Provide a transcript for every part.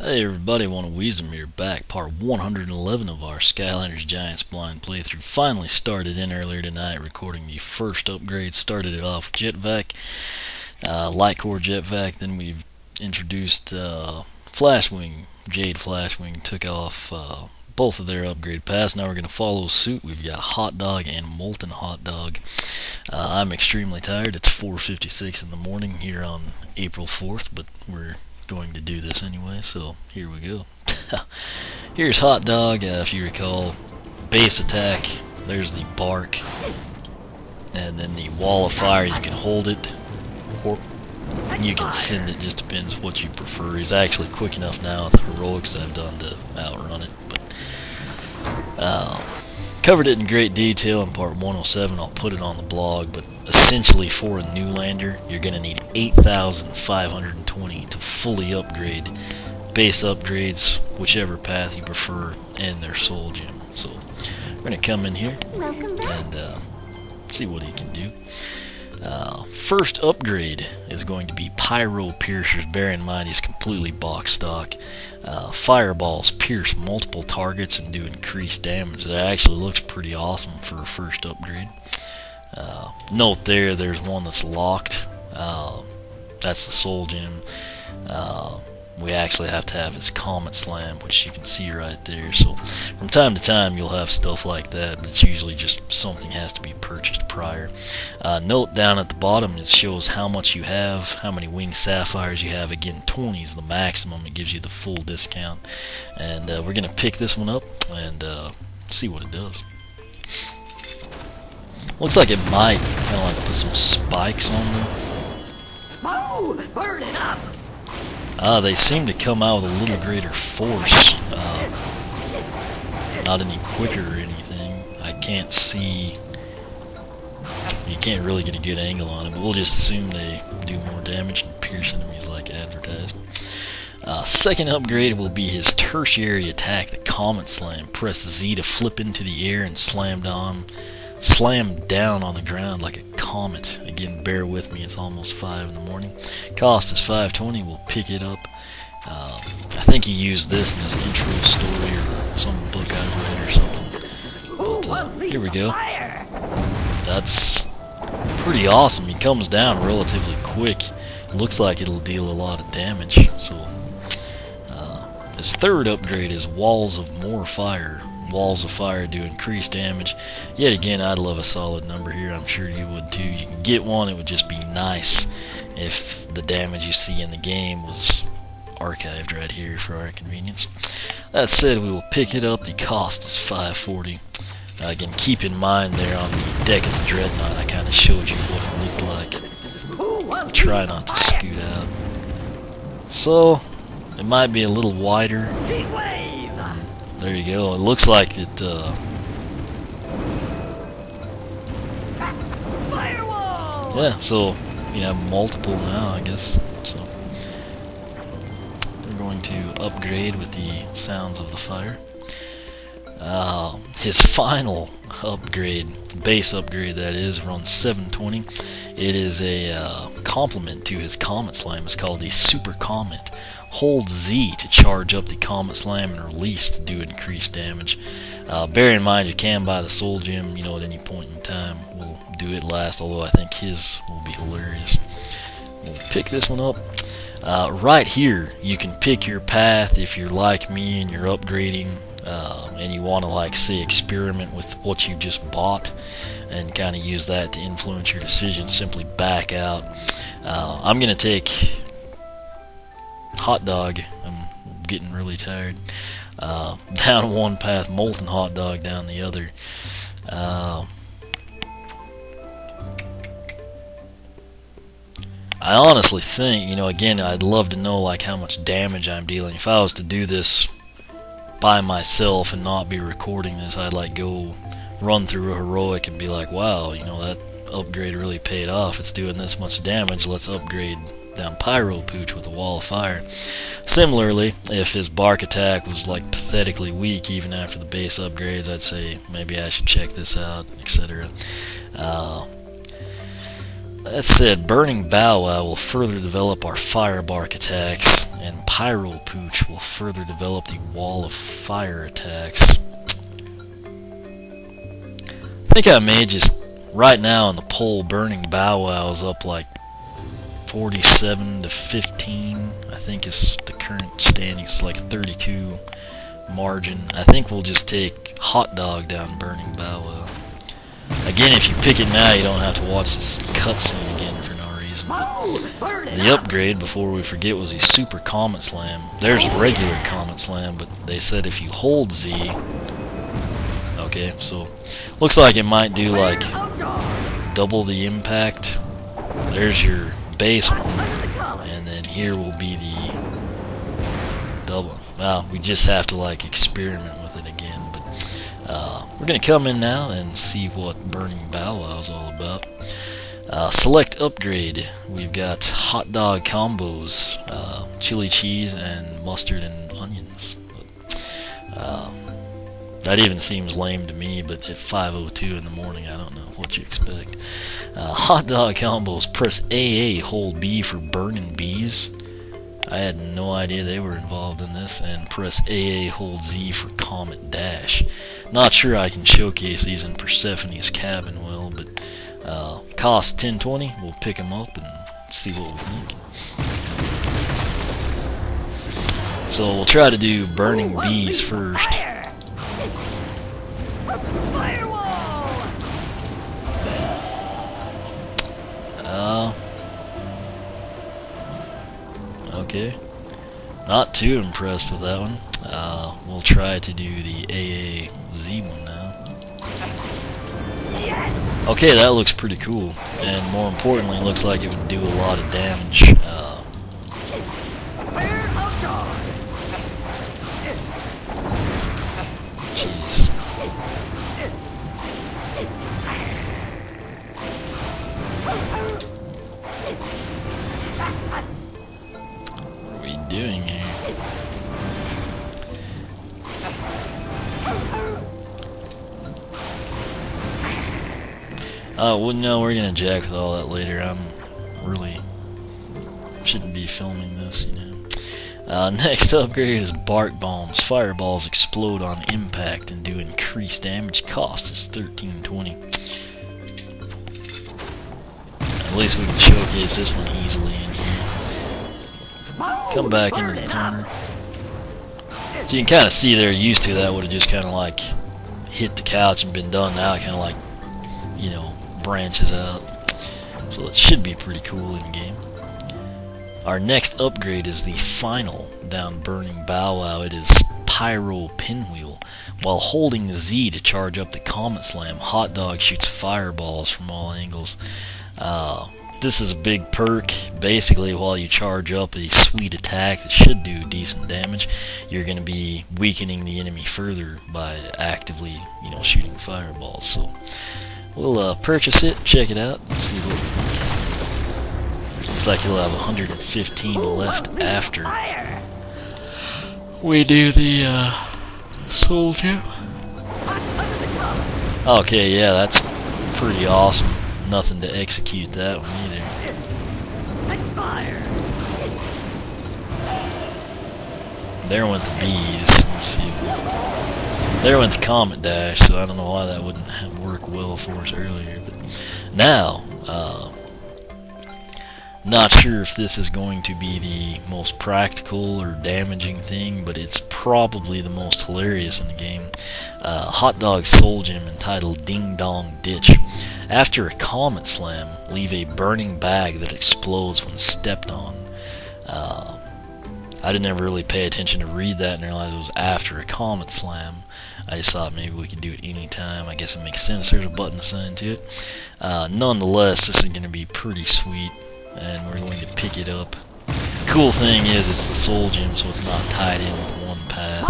Hey everybody, One of Weezem here, back, part 111 of our Skylanders Giants Blind playthrough. Finally started in earlier tonight, recording the first upgrade. Started it off with Jetvac, Light Core Jetvac, then we've introduced Flashwing, Jade Flashwing, took off both of their upgrade paths. Now we're going to follow suit. We've got Hot Dog and Molten Hot Dog. I'm extremely tired. It's 4:56 in the morning here on April 4th, but we're going to do this anyway, so here we go. Here's Hot Dog. If you recall, base attack, there's the bark, and then the wall of fire. You can hold it or you can send it, just depends what you prefer. He's actually quick enough now with heroics I've done to outrun it, but covered it in great detail in part 107. I'll put it on the blog, but essentially for a Newlander you're going to need 8,520 to fully upgrade. Base upgrades, whichever path you prefer, and their soul gem. So we're going to come in here and see what he can do. First upgrade is going to be Pyro Piercers. Bear in mind he's completely box stock. Fireballs pierce multiple targets and do increased damage. That actually looks pretty awesome for a first upgrade. Note there's one that's locked. That's the soul gem. We actually have to have his Comet Slam, which you can see right there. So from time to time you'll have stuff like that, but it's usually just something has to be purchased prior. Note down at the bottom it shows how much you have, how many winged sapphires you have. Again, 20 is the maximum. It gives you the full discount. And we're going to pick this one up and see what it does. Looks like it might kind of like put some spikes on them. Move! Burn it up! They seem to come out with a little greater force. Not any quicker or anything. I can't see. You can't really get a good angle on it, but we'll just assume they do more damage and pierce enemies like advertised. Second upgrade will be his tertiary attack, the Comet Slam. Press Z to flip into the air and slam down on the ground like a comet. Again, bear with me, it's almost 5 in the morning. Cost is 520. We'll pick it up. I think he used this in his intro story or some book I read or something. But, here we go. That's pretty awesome. He comes down relatively quick. Looks like it'll deal a lot of damage. So his third upgrade is Walls of More Fire. Walls of fire do increased damage. Yet again, I'd love a solid number here. I'm sure you would too. You can get one. It would just be nice if the damage you see in the game was archived right here for our convenience. That said, we will pick it up. The cost is 540. Again, keep in mind there on the deck of the Dreadnought, I kind of showed you what it looked like. Try not to scoot out. So it might be a little wider. There you go. It looks like it. Yeah, so you have multiple now, I guess. So we're going to upgrade with the sounds of the fire. His final upgrade, base upgrade that is, runs 720. It is a complement to his Comet Slam. It's called the Super Comet. Hold Z to charge up the Comet Slam and release to do increased damage. Bear in mind you can buy the soul gem, at any point in time. We'll do it last, although I think his will be hilarious. We'll pick this one up. Right here you can pick your path if you're like me and you're upgrading and you want to, like, say, experiment with what you just bought and kind of use that to influence your decision. Simply back out. I'm going to take Hot Dog. I'm getting really tired. Down one path, Molten Hot Dog down the other. I honestly think, again, I'd love to know like how much damage I'm dealing. If I was to do this by myself and not be recording this, I'd like go run through a heroic and be like, wow, that upgrade really paid off. It's doing this much damage. Let's upgrade down Pyro Pooch with a wall of fire. Similarly, if his bark attack was like pathetically weak even after the base upgrades, I'd say maybe I should check this out, etc. That said, Burning Bow Wow will further develop our fire bark attacks and Pyro Pooch will further develop the wall of fire attacks. I think I may just, right now in the poll, Burning Bow Wow is up like 47 to 15. I think is the current standings. It's like 32 margin. I think we'll just take Hot Dog down Burning Bow Wow. Again, if you pick it now, you don't have to watch this cutscene again for no reason. The upgrade, before we forget, was a Super Comet Slam. There's regular Comet Slam, but they said if you hold Z... Okay, so looks like it might do like double the impact. There's your base one, and then here will be the double. Well, we just have to like experiment with it again, but we're gonna come in now and see what Burning Bow Wow is all about. Select upgrade. We've got hot dog combos, chili cheese and mustard and onions. That even seems lame to me, but at 5:02 in the morning, I don't know what you expect. Hot dog combos. Press AA, hold B for burning bees. I had no idea they were involved in this. And press AA, hold Z for Comet Dash. Not sure I can showcase these in Persephone's cabin well, but cost 1020. We'll pick them up and see what we think. So we'll try to do burning bees first. Okay, not too impressed with that one. We'll try to do the AAZ one now. Okay, that looks pretty cool, and more importantly, it looks like it would do a lot of damage. Jeez. What are we doing here? Well, no, we're gonna jack with all that later. I'm really shouldn't be filming this, you know. Next upgrade is Bark Bombs. Fireballs explode on impact and do increased damage. Cost is 1320. At least we can showcase this one easily in here. Come back into the corner. So you can kind of see they're used to that. Would have just kind of like hit the couch and been done. Now it kind of like, you know, branches out. So it should be pretty cool in game. Our next upgrade is the final down Burning Bow Wow. It is Pyro Pinwheel. While holding Z to charge up the Comet Slam, Hot Dog shoots fireballs from all angles. This is a big perk. Basically, while you charge up a sweet attack that should do decent damage, you're going to be weakening the enemy further by actively, you know, shooting fireballs. So we'll purchase it, check it out, see what. Looks like he'll have 115 left after we do the soldier. Okay, yeah, that's pretty awesome. Nothing to execute that one either. There went the bees. Let's see. There went the Comet Dash, so I don't know why that wouldn't work well for us earlier. But now, not sure if this is going to be the most practical or damaging thing, but it's probably the most hilarious in the game. Hot Dog Soul Gem entitled Ding Dong Ditch. After a Comet Slam, leave a burning bag that explodes when stepped on. I didn't ever really pay attention to read that and realize it was after a Comet Slam. I just thought maybe we could do it anytime. I guess it makes sense. There's a button assigned to it. Nonetheless, this is going to be pretty sweet, and we're going to pick it up. The cool thing is it's the Soul Gem, so it's not tied in with one path.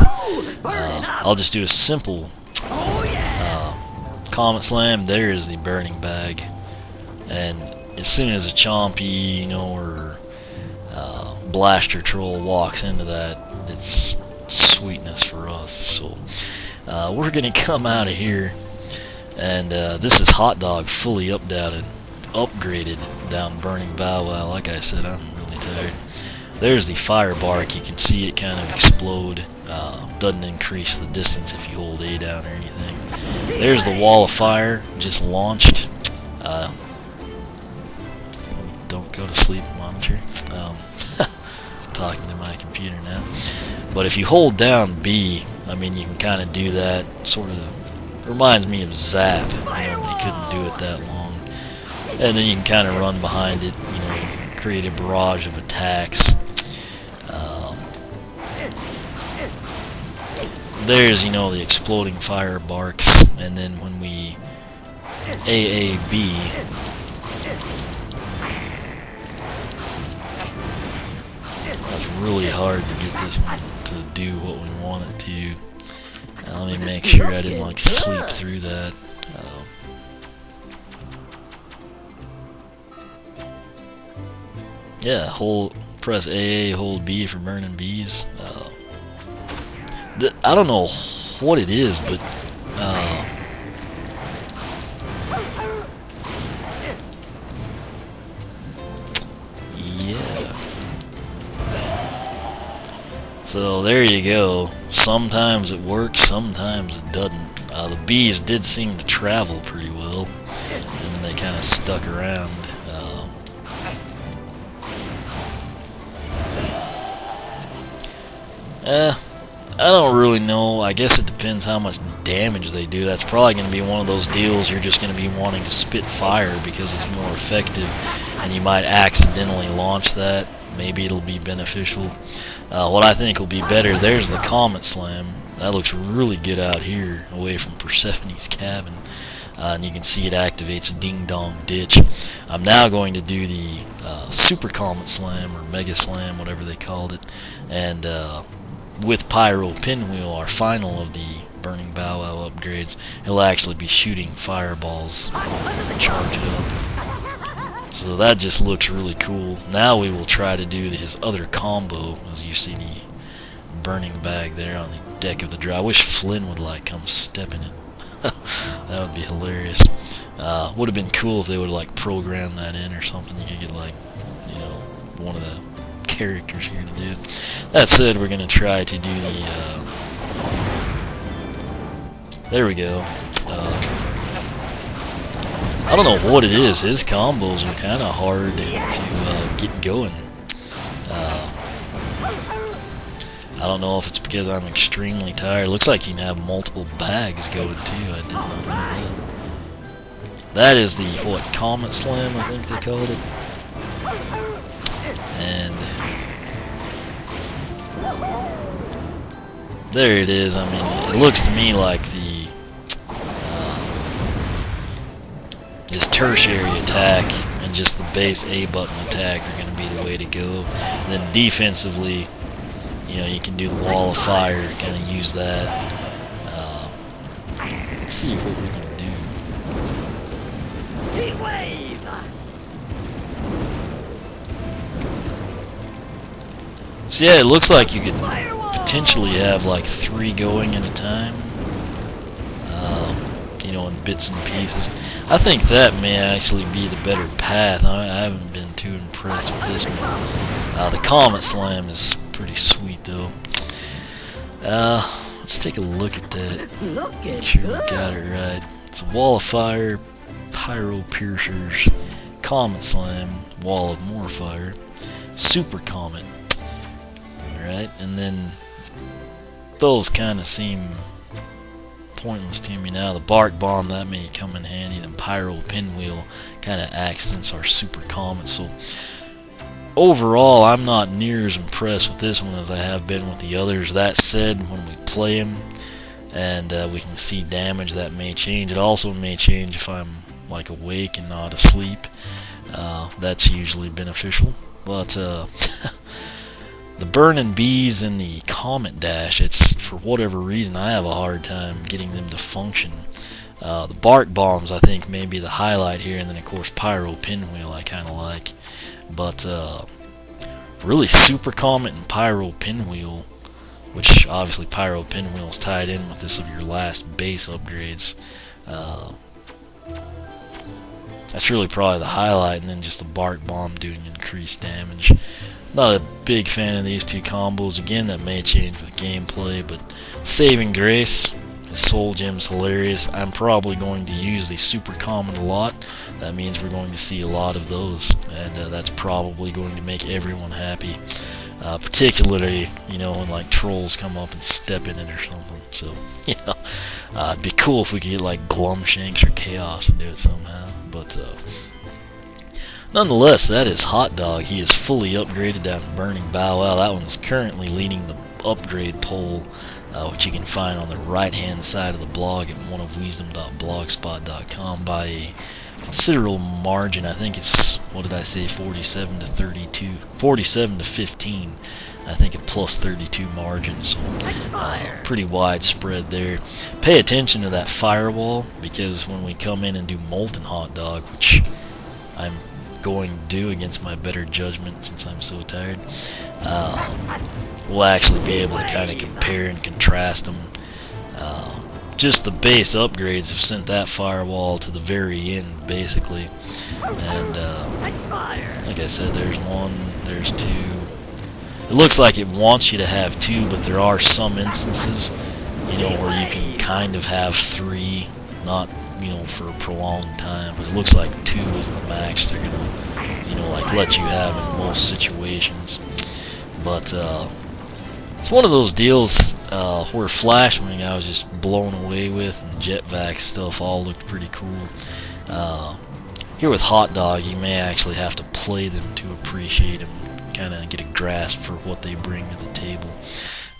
I'll just do a simple Comet Slam. There is the burning bag, and as soon as a Chompy, you know, or Blaster Troll walks into that, it's sweetness for us. So we're gonna come out of here, and this is Hot Dog fully updated, upgraded down Burning Bow Wow. Like I said, I'm really tired. there's the fire bark. You can see it kind of explode. Doesn't increase the distance if you hold A down or anything. There's the wall of fire just launched. Don't go to sleep, monitor. Talking to my computer now. But if you hold down B, I mean, you can kind of do that. Sort of reminds me of Zap, you know, but you couldn't do it that long. And then you can kind of run behind it, you know, create a barrage of attacks. There's, you know, the exploding fire barks, and then when we AAB, it's really hard to get this one to do what we want it to. Let me make sure I didn't like sleep through that. Yeah, press AA, hold B for burning bees. I don't know what it is, but yeah. So there you go. Sometimes it works, sometimes it doesn't. The bees did seem to travel pretty well, and then they kind of stuck around. I don't really know. I guess it depends how much damage they do. That's probably going to be one of those deals you're just going to be wanting to spit fire because it's more effective, and you might accidentally launch that. Maybe it'll be beneficial. What I think will be better, there's the Comet Slam. That looks really good out here, away from Persephone's cabin. And you can see it activates a Ding Dong Ditch. I'm now going to do the Super Comet Slam, or Mega Slam, whatever they called it. And with Pyro Pinwheel, our final of the Burning Bow Wow upgrades, he'll actually be shooting fireballs and charge it up. So that just looks really cool. Now we will try to do his other combo, as you see the burning bag there on the deck of the dry. I wish Flynn would like come step in it. That would be hilarious. Would have been cool if they would like program that in or something. You could get like, you know, one of the characters here to do it. That said, we're gonna try to do the there we go. I don't know what it is. His combos are kind of hard to get going. I don't know if it's because I'm extremely tired. Looks like you can have multiple bags going too. I did not know that. That is the, what, Comet Slam, I think they called it. And there it is. I mean, it looks to me like the this tertiary attack and just the base A button attack are going to be the way to go. And then defensively, you know, you can do the wall of fire, kind of use that. Let's see what we can do. Heat wave. So yeah, it looks like you could potentially have like 3 going at a time. You know, in bits and pieces. I think that may actually be the better path. I haven't been too impressed with this one. The Comet Slam is pretty sweet though. Let's take a look at that. Make sure we got it right. It's a wall of fire, pyro piercers, Comet Slam, wall of more fire, super comet. Alright, and then those kind of seem pointless to me now. The bark bomb, that may come in handy. Then pyro pinwheel kind of accents our super comet. So overall, I'm not near as impressed with this one as I have been with the others. That said, when we play him and we can see damage, that may change. It also may change if I'm like awake and not asleep. That's usually beneficial. But the burning bees and the comet dash, it's, for whatever reason, I have a hard time getting them to function. The bark bombs, I think, may be the highlight here, and then of course pyro pinwheel I kind of like. But really, super comet and pyro pinwheel, which obviously pyro pinwheel is tied in with this of your last base upgrades. That's really probably the highlight, and then just the bark bomb doing increased damage. Not a big fan of these two combos. Again, that may change with gameplay, but saving grace, his soul gem's hilarious. I'm probably going to use the super common a lot. That means we're going to see a lot of those, and that's probably going to make everyone happy. Particularly, you know, when like trolls come up and step in it or something. So, you know, it'd be cool if we could get like Glumshanks or Chaos and do it somehow. But nonetheless, that is Hot Dog. He is fully upgraded down to Burning Bow Wow. That one's currently leading the upgrade poll, which you can find on the right-hand side of the blog at oneofwisdom.blogspot.com by a considerable margin. I think it's, what did I say, 47 to 32, 47 to 15. I think a plus 32 margin, so pretty widespread there. Pay attention to that firewall, because when we come in and do Molten Hot Dog, which I'm going to do against my better judgment since I'm so tired, we'll actually be able to kind of compare and contrast them. Just the base upgrades have sent that firewall to the very end, basically. And like I said, there's one, there's two. It looks like it wants you to have two, but there are some instances, you know, where you can kind of have three, not, you know, for a prolonged time. But it looks like two is the max they're gonna, you know, like let you have in most situations. But it's one of those deals where Flashwing I was just blown away with, and Jetvac stuff all looked pretty cool. Here with Hot Dog, you may actually have to play them to appreciate them, kind of get a grasp for what they bring to the table.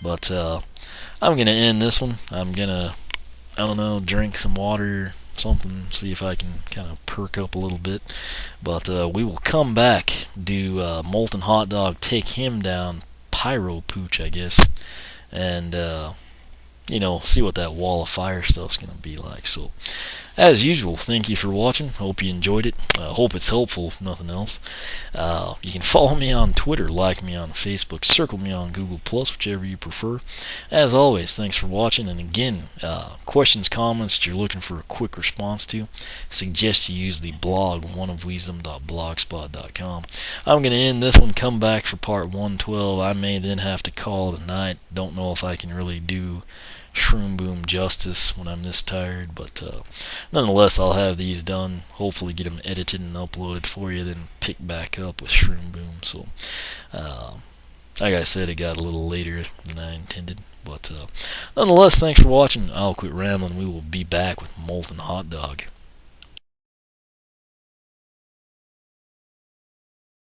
But I'm gonna end this one. I'm gonna, I don't know, drink some water, something, see if I can kind of perk up a little bit. But we will come back, do Molten Hot Dog, take him down, Pyro Pooch, I guess, and you know, see what that wall of fire stuff's gonna be like. So, as usual, thank you for watching. Hope you enjoyed it. Hope it's helpful, if nothing else. You can follow me on Twitter, like me on Facebook, circle me on Google+, whichever you prefer. As always, thanks for watching. And again, questions, comments that you're looking for a quick response to, suggest you use the blog, oneofwisdom.blogspot.com. I'm going to end this one, come back for part 112. I may then have to call it a night. Don't know if I can really do Shroom Boom justice when I'm this tired, but nonetheless, I'll have these done, hopefully get them edited and uploaded for you, then pick back up with Shroom Boom. So like I said, it got a little later than I intended, but nonetheless, thanks for watching. I'll quit rambling. We will be back with Molten Hot Dog.